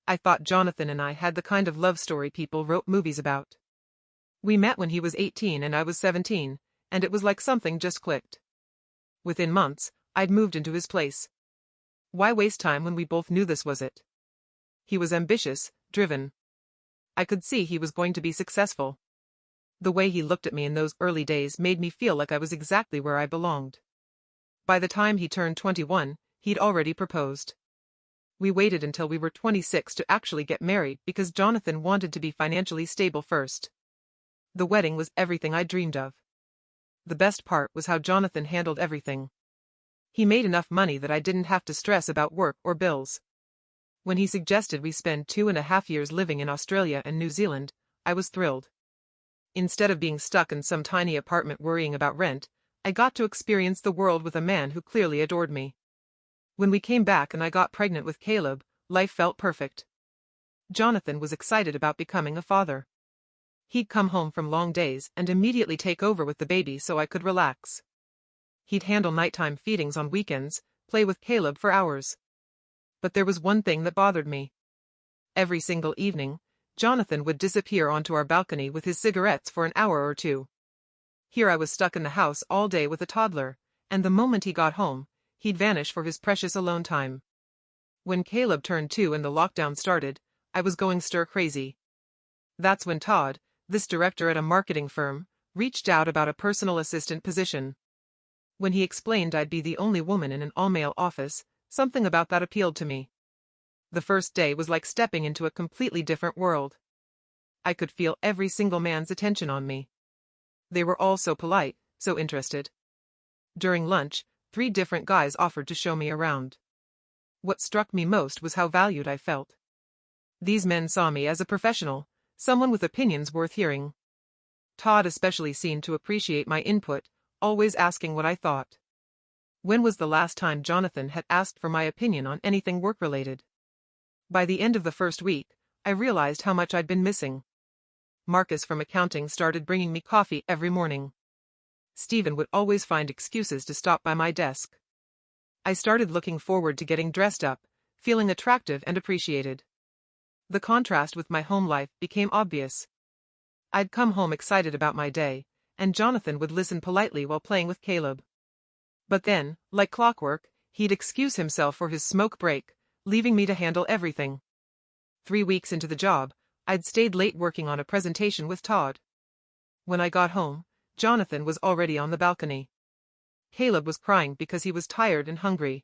I thought Jonathan and I had the kind of love story people wrote movies about. We met when he was 18 and I was 17, and it was like something just clicked. Within months, I'd moved into his place. Why waste time when we both knew this was it? He was ambitious, driven. I could see he was going to be successful. The way he looked at me in those early days made me feel like I was exactly where I belonged. By the time he turned 21, he'd already proposed. We waited until we were 26 to actually get married because Jonathan wanted to be financially stable first. The wedding was everything I dreamed of. The best part was how Jonathan handled everything. He made enough money that I didn't have to stress about work or bills. When he suggested we spend 2.5 years living in Australia and New Zealand, I was thrilled. Instead of being stuck in some tiny apartment worrying about rent, I got to experience the world with a man who clearly adored me. When we came back and I got pregnant with Caleb, life felt perfect. Jonathan was excited about becoming a father. He'd come home from long days and immediately take over with the baby so I could relax. He'd handle nighttime feedings on weekends, play with Caleb for hours. But there was one thing that bothered me. Every single evening, Jonathan would disappear onto our balcony with his cigarettes for an hour or two. Here I was stuck in the house all day with a toddler, and the moment he got home, he'd vanish for his precious alone time. When Caleb turned 2 and the lockdown started, I was going stir-crazy. That's when Todd, this director at a marketing firm, reached out about a personal assistant position. When he explained I'd be the only woman in an all-male office, something about that appealed to me. The first day was like stepping into a completely different world. I could feel every single man's attention on me. They were all so polite, so interested. During lunch, 3 different guys offered to show me around. What struck me most was how valued I felt. These men saw me as a professional, someone with opinions worth hearing. Todd especially seemed to appreciate my input, always asking what I thought. When was the last time Jonathan had asked for my opinion on anything work-related? By the end of the first week, I realized how much I'd been missing. Marcus from accounting started bringing me coffee every morning. Stephen would always find excuses to stop by my desk. I started looking forward to getting dressed up, feeling attractive and appreciated. The contrast with my home life became obvious. I'd come home excited about my day, and Jonathan would listen politely while playing with Caleb. But then, like clockwork, he'd excuse himself for his smoke break, leaving me to handle everything. 3 weeks into the job, I'd stayed late working on a presentation with Todd. When I got home, Jonathan was already on the balcony. Caleb was crying because he was tired and hungry.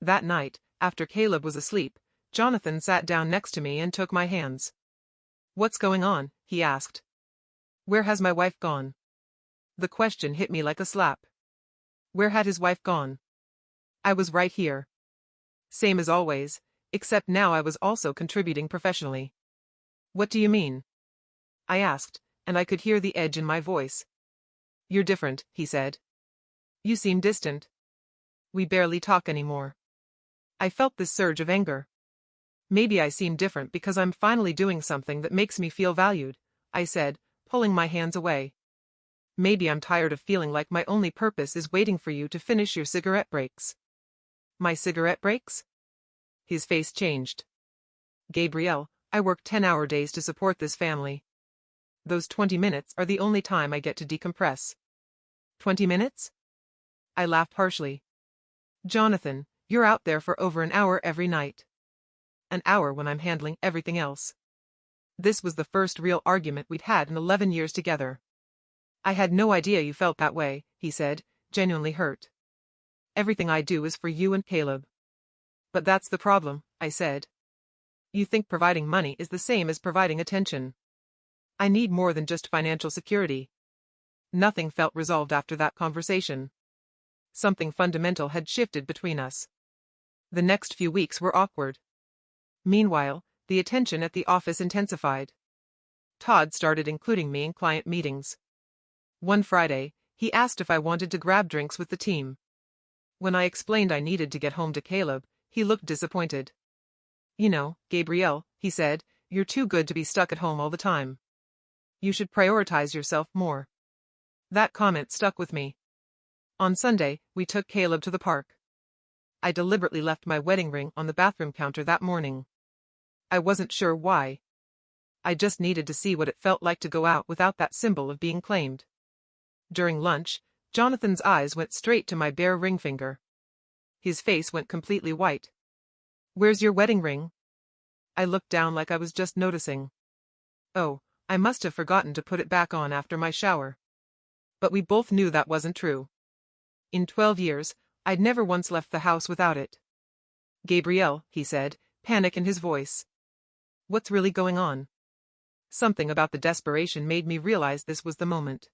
That night, after Caleb was asleep, Jonathan sat down next to me and took my hands. "What's going on?" he asked. "Where has my wife gone?" The question hit me like a slap. Where had his wife gone? I was right here. Same as always, except now I was also contributing professionally. "What do you mean?" I asked, and I could hear the edge in my voice. "You're different," he said. "You seem distant. We barely talk anymore." I felt this surge of anger. "Maybe I seem different because I'm finally doing something that makes me feel valued," I said, pulling my hands away. "Maybe I'm tired of feeling like my only purpose is waiting for you to finish your cigarette breaks." "My cigarette breaks?" His face changed. "Gabrielle, I work 10-hour days to support this family. Those 20 minutes are the only time I get to decompress." 20 minutes? I laughed harshly. "Jonathan, you're out there for over an hour every night. An hour when I'm handling everything else." This was the first real argument we'd had in 11 years together. "I had no idea you felt that way," he said, genuinely hurt. "Everything I do is for you and Caleb." "But that's the problem," I said. "You think providing money is the same as providing attention. I need more than just financial security." Nothing felt resolved after that conversation. Something fundamental had shifted between us. The next few weeks were awkward. Meanwhile, the attention at the office intensified. Todd started including me in client meetings. One Friday, he asked if I wanted to grab drinks with the team. When I explained I needed to get home to Caleb, he looked disappointed. "You know, Gabrielle," he said, "you're too good to be stuck at home all the time. You should prioritize yourself more." That comment stuck with me. On Sunday, we took Caleb to the park. I deliberately left my wedding ring on the bathroom counter that morning. I wasn't sure why. I just needed to see what it felt like to go out without that symbol of being claimed. During lunch, Jonathan's eyes went straight to my bare ring finger. His face went completely white. "Where's your wedding ring?" I looked down like I was just noticing. Oh, I must have forgotten to put it back on after my shower. But we both knew that wasn't true. In 12 years, I'd never once left the house without it. "Gabrielle," he said, panic in his voice. "What's really going on?" Something about the desperation made me realize this was the moment.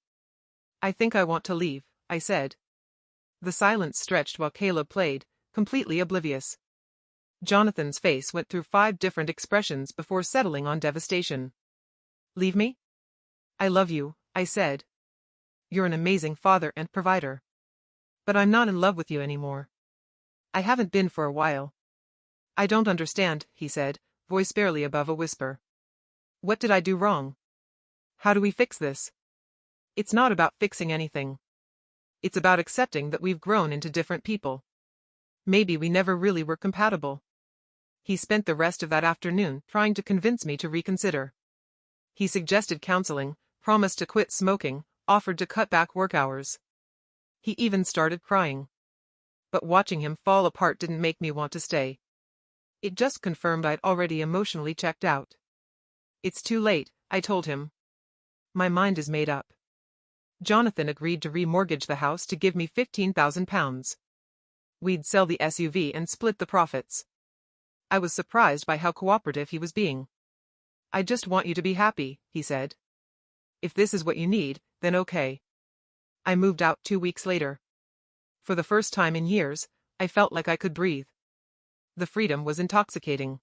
"I think I want to leave," I said. The silence stretched while Caleb played, completely oblivious. Jonathan's face went through 5 different expressions before settling on devastation. "Leave me?" "I love you," I said. "You're an amazing father and provider. But I'm not in love with you anymore. I haven't been for a while." "I don't understand," he said, voice barely above a whisper. "What did I do wrong? How do we fix this?" "It's not about fixing anything. It's about accepting that we've grown into different people. Maybe we never really were compatible." He spent the rest of that afternoon trying to convince me to reconsider. He suggested counseling, promised to quit smoking, offered to cut back work hours. He even started crying. But watching him fall apart didn't make me want to stay. It just confirmed I'd already emotionally checked out. "It's too late," I told him. "My mind is made up." Jonathan agreed to remortgage the house to give me £15,000. We'd sell the SUV and split the profits. I was surprised by how cooperative he was being. "I just want you to be happy," he said. "If this is what you need, then okay." I moved out 2 weeks later. For the first time in years, I felt like I could breathe. The freedom was intoxicating.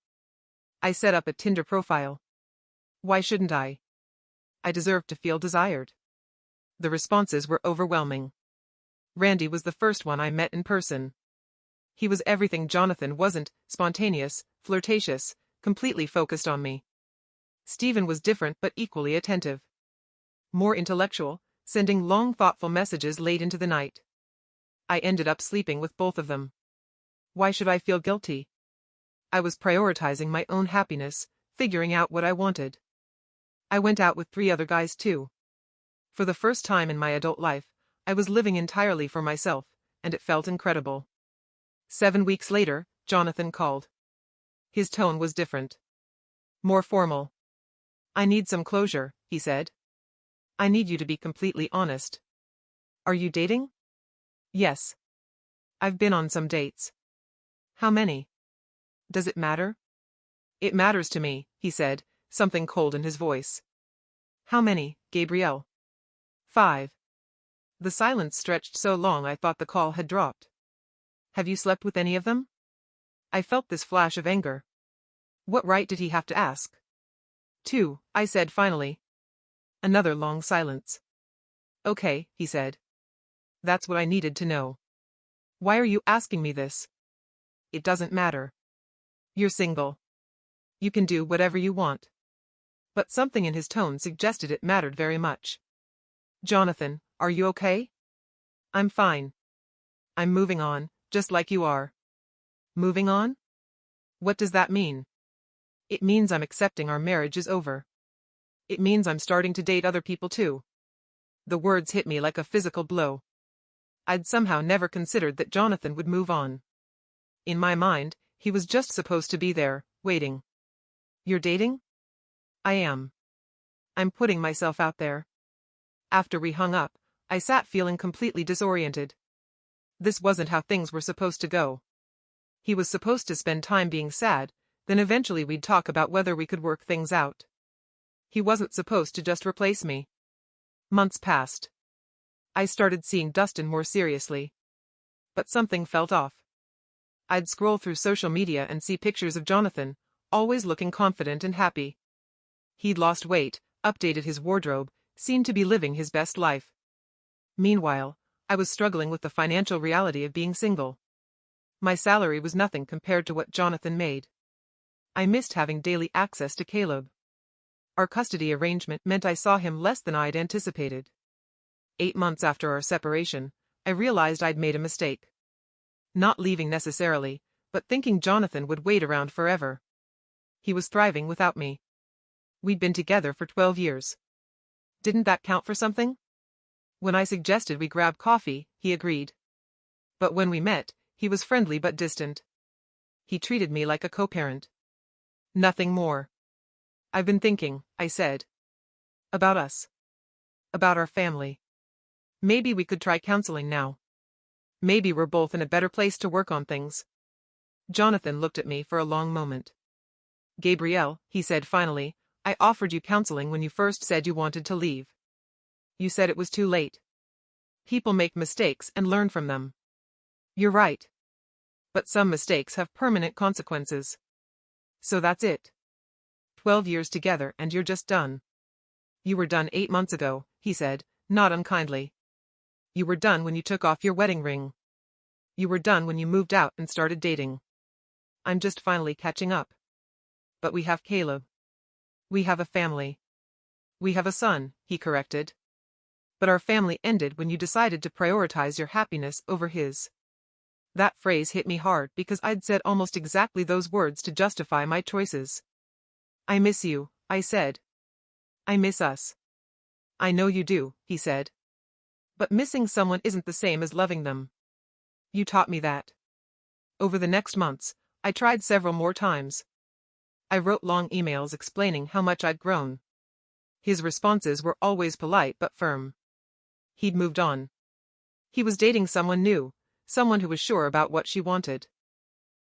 I set up a Tinder profile. Why shouldn't I? I deserved to feel desired. The responses were overwhelming. Randy was the first one I met in person. He was everything Jonathan wasn't: spontaneous, flirtatious, completely focused on me. Stephen was different but equally attentive. More intellectual, sending long thoughtful messages late into the night. I ended up sleeping with both of them. Why should I feel guilty? I was prioritizing my own happiness, figuring out what I wanted. I went out with 3 other guys too. For the first time in my adult life, I was living entirely for myself, and it felt incredible. 7 weeks later, Jonathan called. His tone was different. More formal. "I need some closure," he said. "I need you to be completely honest. Are you dating?" "Yes. I've been on some dates." "How many? Does it matter?" "It matters to me," he said, something cold in his voice. "How many, Gabrielle?" 5. The silence stretched so long I thought the call had dropped. "Have you slept with any of them?" I felt this flash of anger. What right did he have to ask? 2, I said finally. Another long silence. "Okay," he said. "That's what I needed to know. Why are you asking me this?" "It doesn't matter. You're single. You can do whatever you want." But something in his tone suggested it mattered very much. "Jonathan, are you okay?" "I'm fine. I'm moving on, just like you are." "Moving on? What does that mean?" "It means I'm accepting our marriage is over. It means I'm starting to date other people too." The words hit me like a physical blow. I'd somehow never considered that Jonathan would move on. In my mind, he was just supposed to be there, waiting. "You're dating?" "I am. I'm putting myself out there." After we hung up, I sat feeling completely disoriented. This wasn't how things were supposed to go. He was supposed to spend time being sad, then eventually we'd talk about whether we could work things out. He wasn't supposed to just replace me. Months passed. I started seeing Dustin more seriously. But something felt off. I'd scroll through social media and see pictures of Jonathan, always looking confident and happy. He'd lost weight, updated his wardrobe, seemed to be living his best life. Meanwhile, I was struggling with the financial reality of being single. My salary was nothing compared to what Jonathan made. I missed having daily access to Caleb. Our custody arrangement meant I saw him less than I'd anticipated. 8 months after our separation, I realized I'd made a mistake. Not leaving necessarily, but thinking Jonathan would wait around forever. He was thriving without me. We'd been together for 12 years. Didn't that count for something? When I suggested we grab coffee, he agreed. But when we met, he was friendly but distant. He treated me like a co-parent. Nothing more. I've been thinking, I said. About us. About our family. Maybe we could try counseling now. Maybe we're both in a better place to work on things. Jonathan looked at me for a long moment. Gabrielle, he said finally, I offered you counseling when you first said you wanted to leave. You said it was too late. People make mistakes and learn from them. You're right. But some mistakes have permanent consequences. So that's it. 12 years together and you're just done. You were done 8 months ago, he said, not unkindly. You were done when you took off your wedding ring. You were done when you moved out and started dating. I'm just finally catching up. But we have Caleb. We have a family. We have a son, he corrected. But our family ended when you decided to prioritize your happiness over his. That phrase hit me hard because I'd said almost exactly those words to justify my choices. I miss you, I said. I miss us. I know you do, he said. But missing someone isn't the same as loving them. You taught me that. Over the next months, I tried several more times. I wrote long emails explaining how much I'd grown. His responses were always polite but firm. He'd moved on. He was dating someone new, someone who was sure about what she wanted.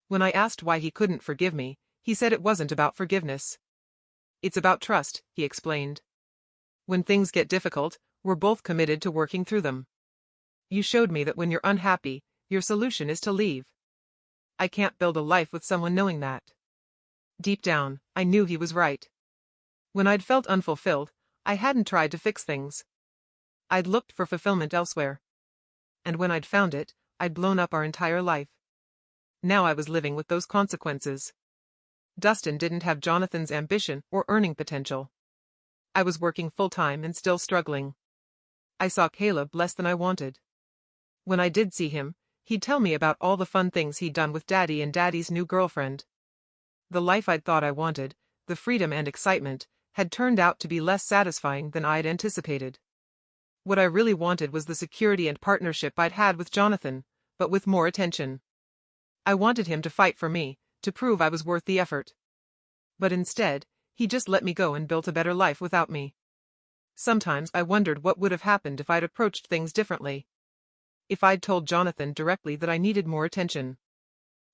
When I asked why he couldn't forgive me, he said it wasn't about forgiveness. It's about trust, he explained. When things get difficult, we're both committed to working through them. You showed me that when you're unhappy, your solution is to leave. I can't build a life with someone knowing that. Deep down, I knew he was right. When I'd felt unfulfilled, I hadn't tried to fix things. I'd looked for fulfillment elsewhere. And when I'd found it, I'd blown up our entire life. Now I was living with those consequences. Dustin didn't have Jonathan's ambition or earning potential. I was working full-time and still struggling. I saw Caleb less than I wanted. When I did see him, he'd tell me about all the fun things he'd done with Daddy and Daddy's new girlfriend. The life I'd thought I wanted, the freedom and excitement, had turned out to be less satisfying than I'd anticipated. What I really wanted was the security and partnership I'd had with Jonathan, but with more attention. I wanted him to fight for me, to prove I was worth the effort. But instead, he just let me go and built a better life without me. Sometimes I wondered what would have happened if I'd approached things differently. If I'd told Jonathan directly that I needed more attention.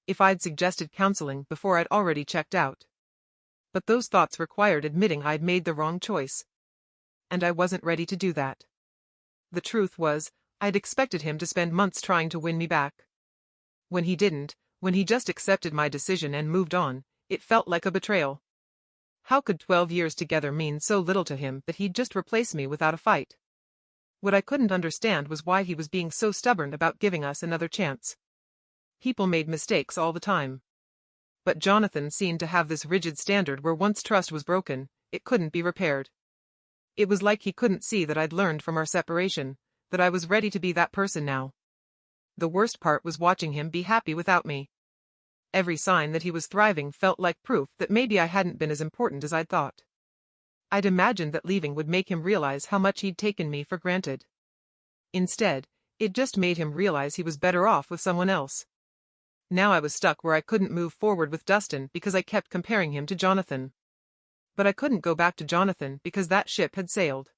If I'd suggested counseling before I'd already checked out. But those thoughts required admitting I'd made the wrong choice. And I wasn't ready to do that. The truth was, I'd expected him to spend months trying to win me back. When he didn't, when he just accepted my decision and moved on, it felt like a betrayal. How could 12 years together mean so little to him that he'd just replace me without a fight? What I couldn't understand was why he was being so stubborn about giving us another chance. People made mistakes all the time. But Jonathan seemed to have this rigid standard where once trust was broken, it couldn't be repaired. It was like he couldn't see that I'd learned from our separation, that I was ready to be that person now. The worst part was watching him be happy without me. Every sign that he was thriving felt like proof that maybe I hadn't been as important as I'd thought. I'd imagined that leaving would make him realize how much he'd taken me for granted. Instead, it just made him realize he was better off with someone else. Now I was stuck where I couldn't move forward with Dustin because I kept comparing him to Jonathan. But I couldn't go back to Jonathan because that ship had sailed.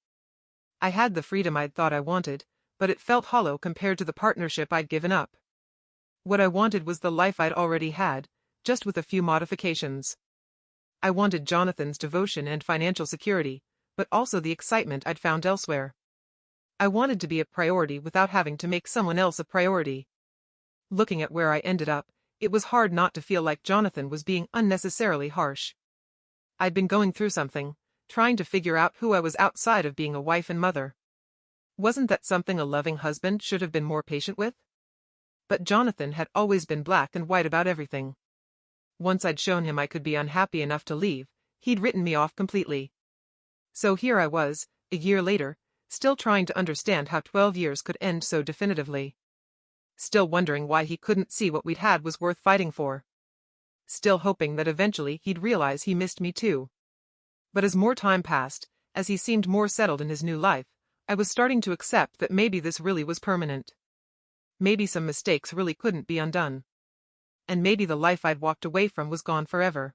I had the freedom I'd thought I wanted, but it felt hollow compared to the partnership I'd given up. What I wanted was the life I'd already had, just with a few modifications. I wanted Jonathan's devotion and financial security, but also the excitement I'd found elsewhere. I wanted to be a priority without having to make someone else a priority. Looking at where I ended up, it was hard not to feel like Jonathan was being unnecessarily harsh. I'd been going through something, trying to figure out who I was outside of being a wife and mother. Wasn't that something a loving husband should have been more patient with? But Jonathan had always been black and white about everything. Once I'd shown him I could be unhappy enough to leave, he'd written me off completely. So here I was, a year later, still trying to understand how 12 years could end so definitively. Still wondering why he couldn't see what we'd had was worth fighting for. still hoping that eventually he'd realize he missed me too. But as more time passed, as he seemed more settled in his new life, I was starting to accept that maybe this really was permanent. Maybe some mistakes really couldn't be undone. And maybe the life I'd walked away from was gone forever.